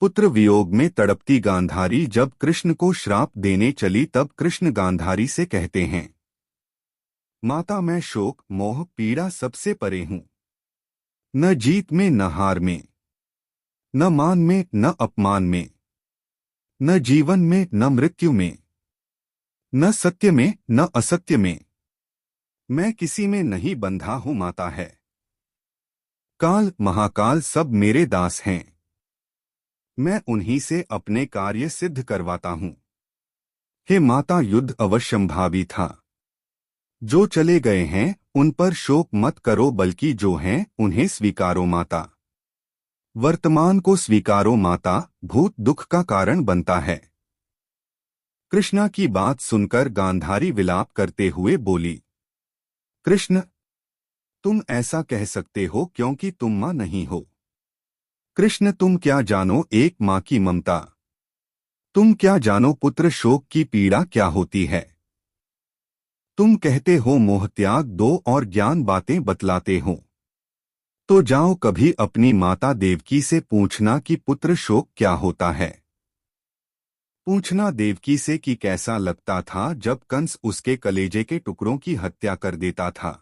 पुत्र वियोग में तड़पती गांधारी जब कृष्ण को श्राप देने चली तब कृष्ण गांधारी से कहते हैं, माता मैं शोक मोह पीड़ा सबसे परे हूँ। न जीत में न हार में, न मान में न अपमान में, न जीवन में न मृत्यु में, न सत्य में न असत्य में, मैं किसी में नहीं बंधा हूँ माता है। काल महाकाल सब मेरे दास हैं, मैं उन्हीं से अपने कार्य सिद्ध करवाता हूँ। हे माता युद्ध अवश्यंभावी था, जो चले गए हैं उन पर शोक मत करो बल्कि जो हैं उन्हें स्वीकारो माता। वर्तमान को स्वीकारो माता, भूत दुख का कारण बनता है। कृष्णा की बात सुनकर गांधारी विलाप करते हुए बोली, कृष्ण तुम ऐसा कह सकते हो क्योंकि तुम मां नहीं हो। कृष्ण तुम क्या जानो एक मां की ममता, तुम क्या जानो पुत्र शोक की पीड़ा क्या होती है। तुम कहते हो मोह त्याग दो और ज्ञान बातें बतलाते हो, तो जाओ कभी अपनी माता देवकी से पूछना कि पुत्र शोक क्या होता है। पूछना देवकी से कि कैसा लगता था जब कंस उसके कलेजे के टुकड़ों की हत्या कर देता था।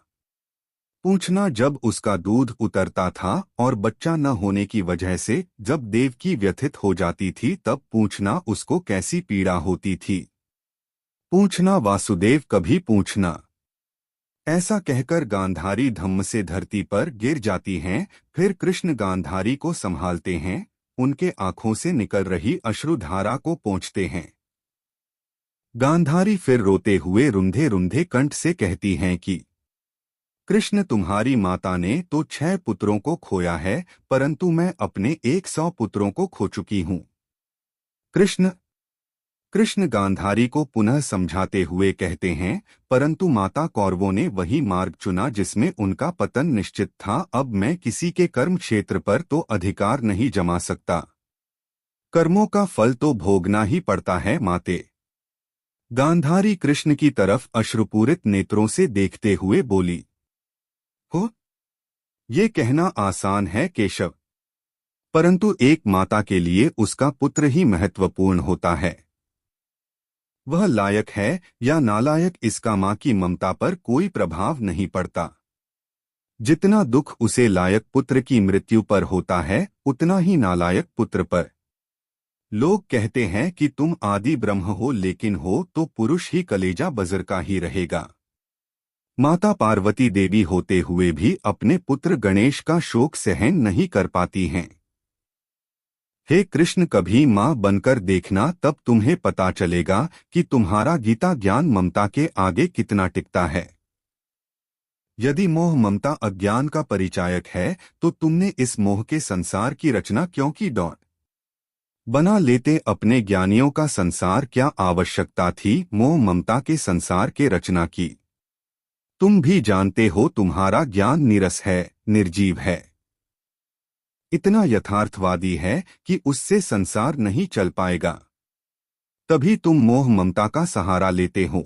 पूछना जब उसका दूध उतरता था और बच्चा न होने की वजह से जब देवकी व्यथित हो जाती थी तब पूछना उसको कैसी पीड़ा होती थी। पूछना वासुदेव कभी पूछना। ऐसा कहकर गांधारी धम्म से धरती पर गिर जाती हैं। फिर कृष्ण गांधारी को संभालते हैं, उनके आंखों से निकल रही अश्रुधारा को पोंछते हैं। गांधारी फिर रोते हुए रुंधे रुंधे कंठ से कहती हैं कि कृष्ण तुम्हारी माता ने तो 6 पुत्रों को खोया है, परंतु मैं अपने 100 पुत्रों को खो चुकी हूँ। कृष्ण कृष्ण गांधारी को पुनः समझाते हुए कहते हैं, परंतु माता कौरवों ने वही मार्ग चुना जिसमें उनका पतन निश्चित था। अब मैं किसी के कर्म क्षेत्र पर तो अधिकार नहीं जमा सकता, कर्मों का फल तो भोगना ही पड़ता है माते। गांधारी कृष्ण की तरफ अश्रुपूरित नेत्रों से देखते हुए बोली, हो ये कहना आसान है केशव, परंतु एक माता के लिए उसका पुत्र ही महत्वपूर्ण होता है। वह लायक है या नालायक इसका मां की ममता पर कोई प्रभाव नहीं पड़ता। जितना दुख उसे लायक पुत्र की मृत्यु पर होता है उतना ही नालायक पुत्र पर। लोग कहते हैं कि तुम आदि ब्रह्म हो, लेकिन हो तो पुरुष ही कलेजा बजर का ही रहेगा। माता पार्वती देवी होते हुए भी अपने पुत्र गणेश का शोक सहन नहीं कर पाती हैं। हे कृष्ण कभी मां बनकर देखना, तब तुम्हें पता चलेगा कि तुम्हारा गीता ज्ञान ममता के आगे कितना टिकता है। यदि मोह ममता अज्ञान का परिचायक है तो तुमने इस मोह के संसार की रचना क्यों की। बना लेते अपने ज्ञानियों का संसार, क्या आवश्यकता थी मोह ममता के संसार के रचना की। तुम भी जानते हो तुम्हारा ज्ञान नीरस है, निर्जीव है, इतना यथार्थवादी है कि उससे संसार नहीं चल पाएगा। तभी तुम मोह ममता का सहारा लेते हो।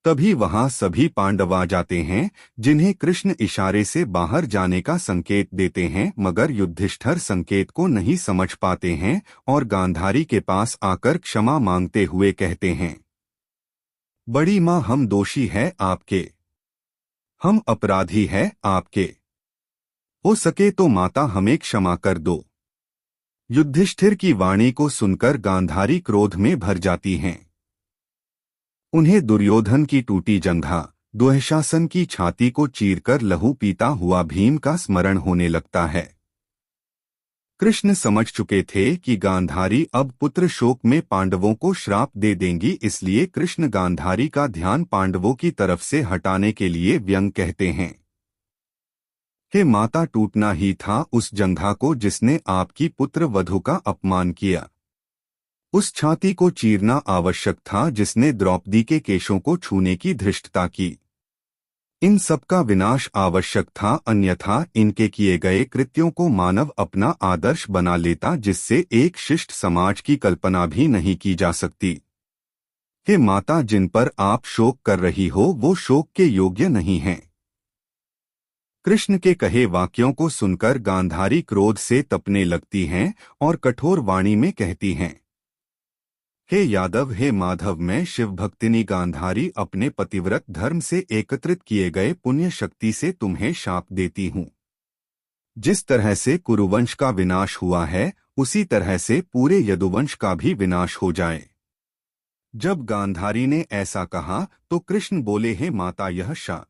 तभी वहां सभी पांडव आ जाते हैं जिन्हें कृष्ण इशारे से बाहर जाने का संकेत देते हैं, मगर युधिष्ठिर संकेत को नहीं समझ पाते हैं और गांधारी के पास आकर क्षमा मांगते हुए कहते हैं, बड़ी मां हम दोषी है आपके, हम अपराधी है आपके, हो सके तो माता हमें क्षमा कर दो। युधिष्ठिर की वाणी को सुनकर गांधारी क्रोध में भर जाती हैं। उन्हें दुर्योधन की टूटी जंघा, दुःशासन की छाती को चीरकर लहू पीता हुआ भीम का स्मरण होने लगता है। कृष्ण समझ चुके थे कि गांधारी अब पुत्र शोक में पांडवों को श्राप दे देंगी, इसलिए कृष्ण गांधारी का ध्यान पांडवों की तरफ से हटाने के लिए व्यंग कहते हैं, हे माता टूटना ही था उस जंघा को जिसने आपकी पुत्र वधु का अपमान किया। उस छाती को चीरना आवश्यक था जिसने द्रौपदी के केशों को छूने की धृष्टता की। इन सब का विनाश आवश्यक था, अन्यथा इनके किए गए कृत्यों को मानव अपना आदर्श बना लेता, जिससे एक शिष्ट समाज की कल्पना भी नहीं की जा सकती। हे माता, जिन पर आप शोक कर रही हो वो शोक के योग्य नहीं हैं। कृष्ण के कहे वाक्यों को सुनकर गांधारी क्रोध से तपने लगती हैं और कठोर वाणी में कहती हैं, हे यादव, हे माधव, मैं शिव भक्तिनी गांधारी अपने पतिव्रत धर्म से एकत्रित किए गए पुण्य शक्ति से तुम्हें शाप देती हूँ। जिस तरह से कुरुवंश का विनाश हुआ है उसी तरह से पूरे यदुवंश का भी विनाश हो जाए। जब गांधारी ने ऐसा कहा तो कृष्ण बोले, हे माता, यह शाप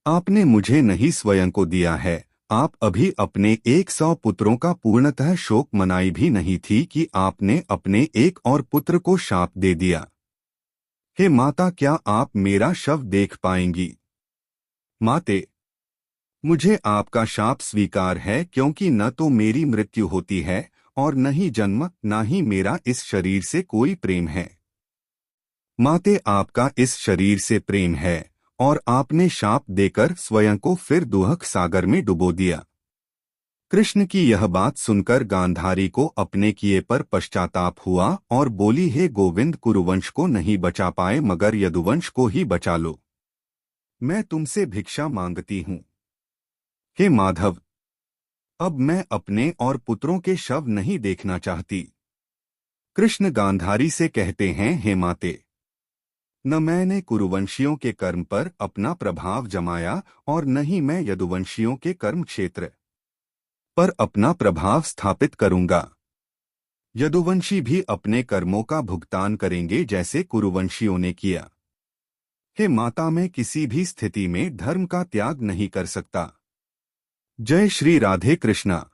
आपने मुझे नहीं स्वयं को दिया है। आप अभी अपने 100 पुत्रों का पूर्णतः शोक मनाई भी नहीं थी कि आपने अपने एक और पुत्र को शाप दे दिया। हे माता, क्या आप मेरा शव देख पाएंगी? माते, मुझे आपका शाप स्वीकार है, क्योंकि न तो मेरी मृत्यु होती है और न ही जन्म, न ही मेरा इस शरीर से कोई प्रेम है। माते, आपका इस शरीर से प्रेम है और आपने शाप देकर स्वयं को फिर दुहक सागर में डुबो दिया। कृष्ण की यह बात सुनकर गांधारी को अपने किए पर पश्चाताप हुआ और बोली, हे गोविंद, कुरुवंश को नहीं बचा पाए मगर यदुवंश को ही बचा लो। मैं तुमसे भिक्षा मांगती हूँ। हे माधव, अब मैं अपने और पुत्रों के शव नहीं देखना चाहती। कृष्ण गांधारी से कहते हैं, हे माते, न मैंने कुरुवंशियों के कर्म पर अपना प्रभाव जमाया और न ही मैं यदुवंशियों के कर्म क्षेत्र पर अपना प्रभाव स्थापित करूंगा। यदुवंशी भी अपने कर्मों का भुगतान करेंगे जैसे कुरुवंशियों ने किया। हे माता, मैं किसी भी स्थिति में धर्म का त्याग नहीं कर सकता। जय श्री राधे कृष्णा।